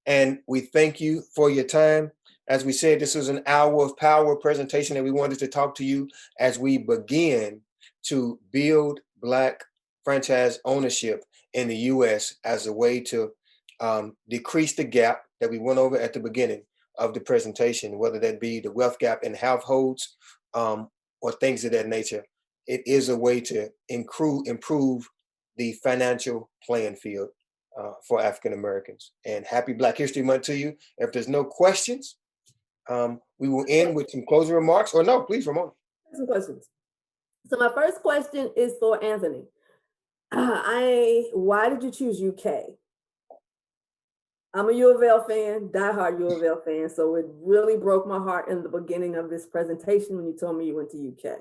And we thank you for your time. As we said, this was an hour of power presentation, and we wanted to talk to you as we begin to build Black franchise ownership in the U.S. as a way to decrease the gap that we went over at the beginning of the presentation, whether that be the wealth gap in households or things of that nature. It is a way to improve the financial playing field for African Americans. And happy Black History Month to you. If there's no questions, we will end with some closing remarks. Or no, please, Ramona. Some questions. So my first question is for Anthony. Why did you choose UK? I'm a U of L fan, diehard U of L fan. So it really broke my heart in the beginning of this presentation when you told me you went to UK.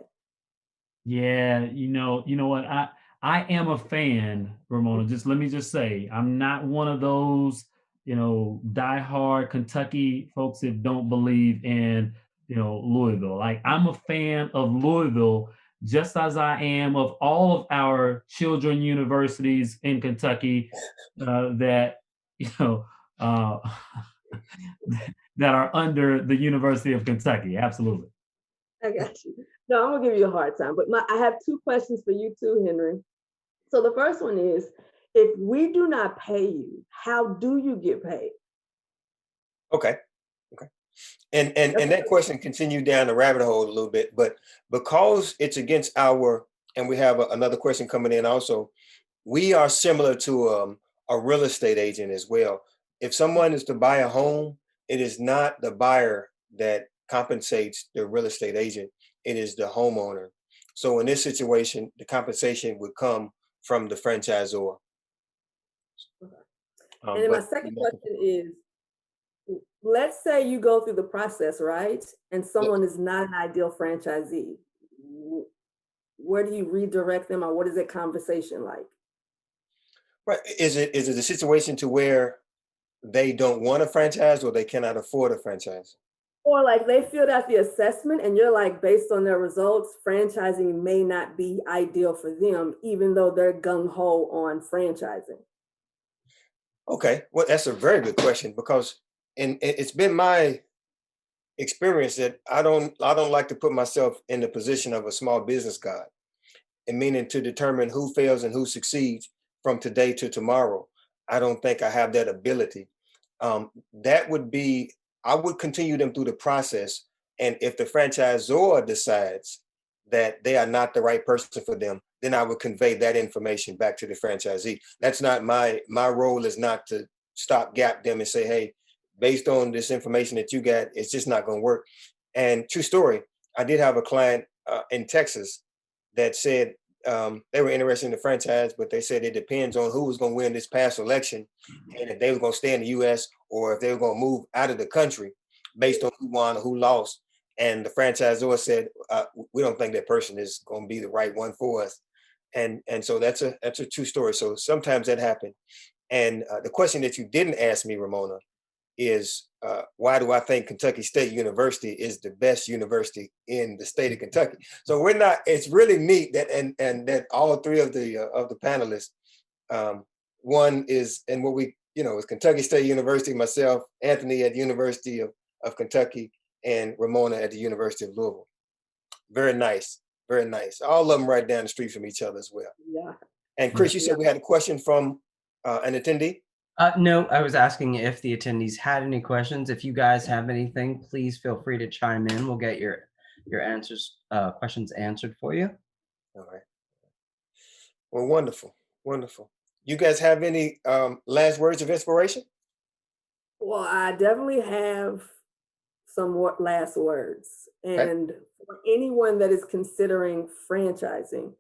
Yeah, you know what? I am a fan, Ramona. Let me say, I'm not one of those, diehard Kentucky folks that don't believe in, Louisville. Like, I'm a fan of Louisville, just as I am of all of our children universities in Kentucky that that are under the University of Kentucky. Absolutely. I got you. No, I'm gonna give you a hard time, but I have two questions for you too, Henry. So the first one is, if we do not pay you, how do you get paid? Okay. And that question continued down the rabbit hole a little bit, but because it's against and we have another question coming in also, we are similar to a real estate agent as well. If someone is to buy a home, it is not the buyer that compensates the real estate agent, it is the homeowner. So in this situation, the compensation would come from the franchisor. Okay. And then my second question is, let's say you go through the process, right? And someone is not an ideal franchisee. Where do you redirect them, or what is that conversation like? Right. Is it a situation to where they don't want a franchise or they cannot afford a franchise? Or like they filled out the assessment and you're like, based on their results, franchising may not be ideal for them, even though they're gung ho on franchising. Okay, well, that's a very good question because it's been my experience that I don't like to put myself in the position of a small business guy, and meaning to determine who fails and who succeeds from today to tomorrow. I don't think I have that ability. That would be, I would continue them through the process. And if the franchisor decides that they are not the right person for them, then I would convey that information back to the franchisee. That's not my role is not to stop gap them and say, hey, based on this information that you got, it's just not going to work. And true story, I did have a client in Texas that said they were interested in the franchise, but they said it depends on who was going to win this past election and if they were going to stay in the U.S. or if they were going to move out of the country based on who won or who lost. And the franchisor said, "We don't think that person is going to be the right one for us." And so that's a true story. So sometimes that happened. And the question that you didn't ask me, Ramona, is why do I think Kentucky State University is the best university in the state of Kentucky? So we're not. It's really neat that and that all three of the panelists, one is and what we is Kentucky State University, myself, Anthony at the University of Kentucky, and Ramona at the University of Louisville. Very nice, very nice. All of them right down the street from each other as well. Yeah. And Chris, you Yeah. said we had a question from an attendee. No, I was asking if the attendees had any questions. If you guys have anything, please feel free to chime in. We'll get your answers, questions answered for you. All right. Well, wonderful, wonderful. You guys have any last words of inspiration? Well, I definitely have some last words. Okay. And for anyone that is considering franchising,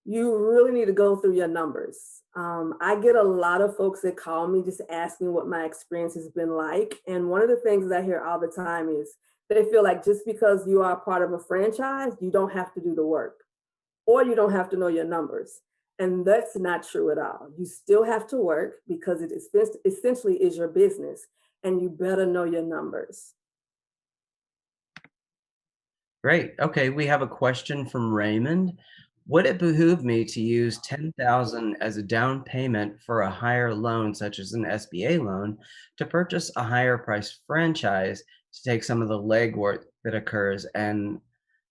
you really need to go through your numbers. I get a lot of folks that call me just asking what my experience has been like. And one of the things that I hear all the time is they feel like just because you are part of a franchise, you don't have to do the work or you don't have to know your numbers. And that's not true at all. You still have to work because it is essentially is your business and you better know your numbers. Great. Okay, we have a question from Raymond. Would it behoove me to use $10,000 as a down payment for a higher loan, such as an SBA loan, to purchase a higher priced franchise to take some of the legwork that occurs and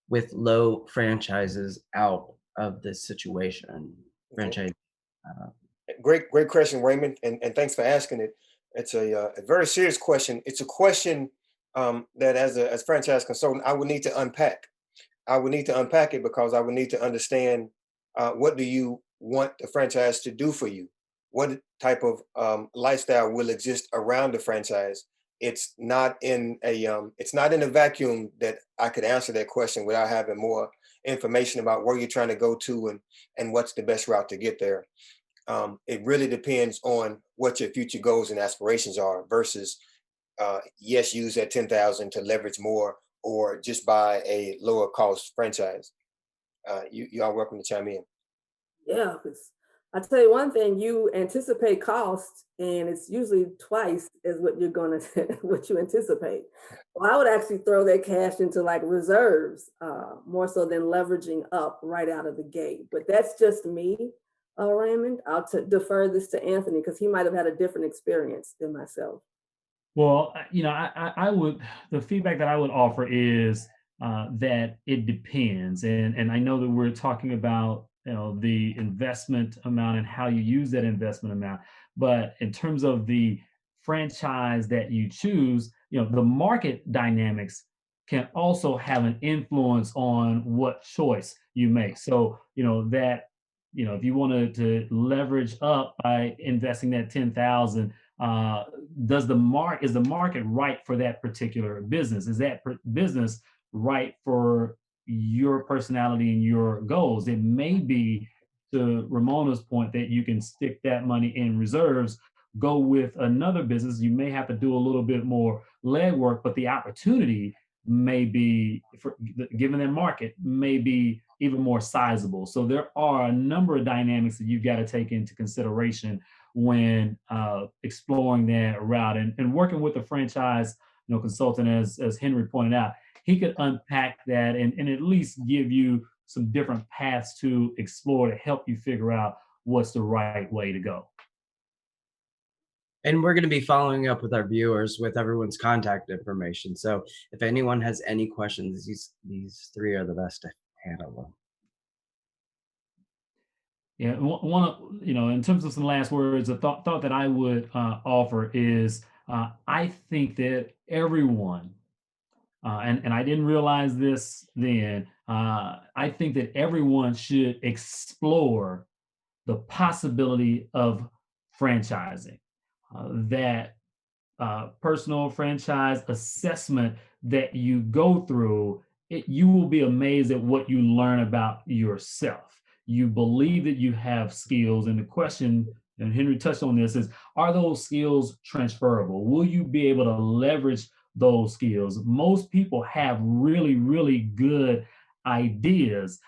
with low franchises out of this situation? Franchise. Great question, Raymond, and thanks for asking it. It's a very serious question. It's a question that as franchise consultant, I would need to unpack. I would need to unpack it because I would need to understand what do you want the franchise to do for you? What type of lifestyle will exist around the franchise? It's not in a vacuum that I could answer that question without having more information about where you're trying to go to and what's the best route to get there. It really depends on what your future goals and aspirations are versus yes, use that 10,000 to leverage more or just buy a lower cost franchise. You are welcome to chime in. Yeah, because I tell you one thing, you anticipate cost, and it's usually twice as what you're gonna what you anticipate. Well, I would actually throw that cash into like reserves, more so than leveraging up right out of the gate. But that's just me, Raymond. I'll defer this to Anthony because he might have had a different experience than myself. Well, I would, the feedback that I would offer is that it depends. And I know that we're talking about, the investment amount and how you use that investment amount. But in terms of the franchise that you choose, the market dynamics can also have an influence on what choice you make. So, if you wanted to leverage up by investing that 10,000, is the market right for that particular business? Is that business right for your personality and your goals? It may be, to Ramona's point, that you can stick that money in reserves, go with another business. You may have to do a little bit more legwork, but the opportunity may be, given that market, may be even more sizable. So there are a number of dynamics that you've got to take into consideration when exploring that route, and working with a franchise consultant, as Henry pointed out, he could unpack that and at least give you some different paths to explore to help you figure out what's the right way to go. And we're going to be following up with our viewers with everyone's contact information. So if anyone has any questions, these three are the best to handle them. Yeah, one of, in terms of some last words, a thought that I would offer is I think that everyone, and I didn't realize this then, I think that everyone should explore the possibility of franchising. That personal franchise assessment that you go through, you will be amazed at what you learn about yourself. You believe that you have skills, and the question, and Henry touched on this, is are those skills transferable? Will you be able to leverage those skills? Most people have really, really good ideas,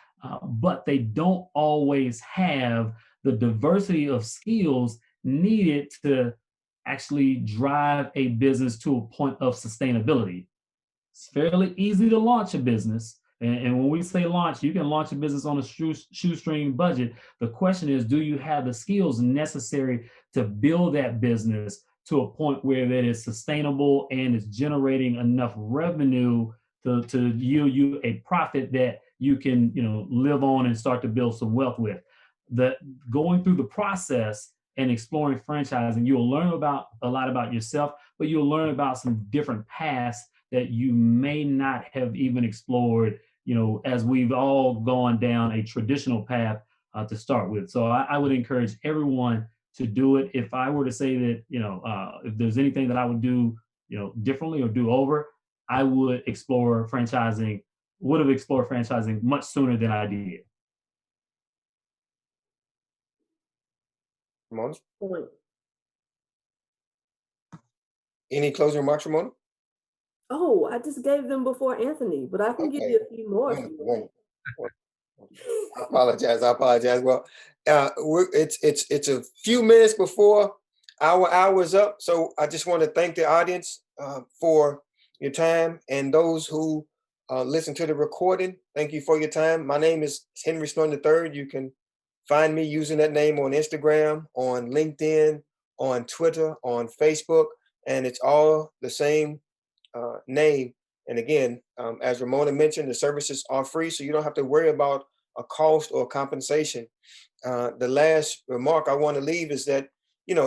but they don't always have the diversity of skills needed to actually drive a business to a point of sustainability. It's fairly easy to launch a business. And when we say launch, you can launch a business on a shoestring budget. The question is, do you have the skills necessary to build that business to a point where that is sustainable and is generating enough revenue to yield you a profit that you can, live on and start to build some wealth with? Going through the process and exploring franchising, you'll learn about a lot about yourself, but you'll learn about some different paths that you may not have even explored, as we've all gone down a traditional path to start with. So I would encourage everyone to do it. If I were to say that, if there's anything that I would do, differently or do over, I would have explored franchising much sooner than I did. Ramona? Point. Any closing remarks, Ramona? Oh, I just gave them before Anthony, but I can give you a few more. If you want. I apologize. Well, it's a few minutes before our hour is up, so I just want to thank the audience for your time, and those who listen to the recording. Thank you for your time. My name is Henry Snowden III. You can find me using that name on Instagram, on LinkedIn, on Twitter, on Facebook, and it's all the same name. And again, as Ramona mentioned, the services are free, so you don't have to worry about a cost or compensation. The last remark I want to leave is that,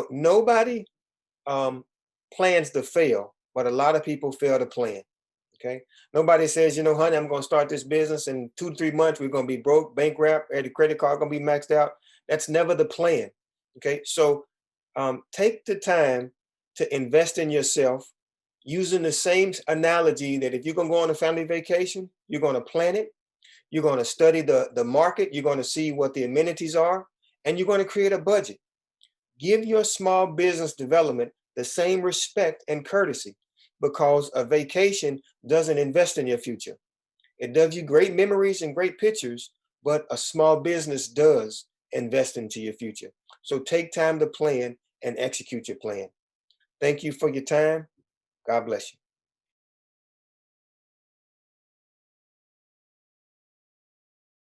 nobody plans to fail, but a lot of people fail to plan. Okay. Nobody says, honey, I'm going to start this business in 2 to 3 months. We're going to be broke, bankrupt, the credit card going to be maxed out. That's never the plan. Okay. So take the time to invest in yourself using the same analogy that if you're going to go on a family vacation, you're going to plan it. You're going to study the market. You're going to see what the amenities are, and you're going to create a budget. Give your small business development the same respect and courtesy, because a vacation doesn't invest in your future. It does you great memories and great pictures, but a small business does invest into your future. So take time to plan and execute your plan. Thank you for your time. God bless you.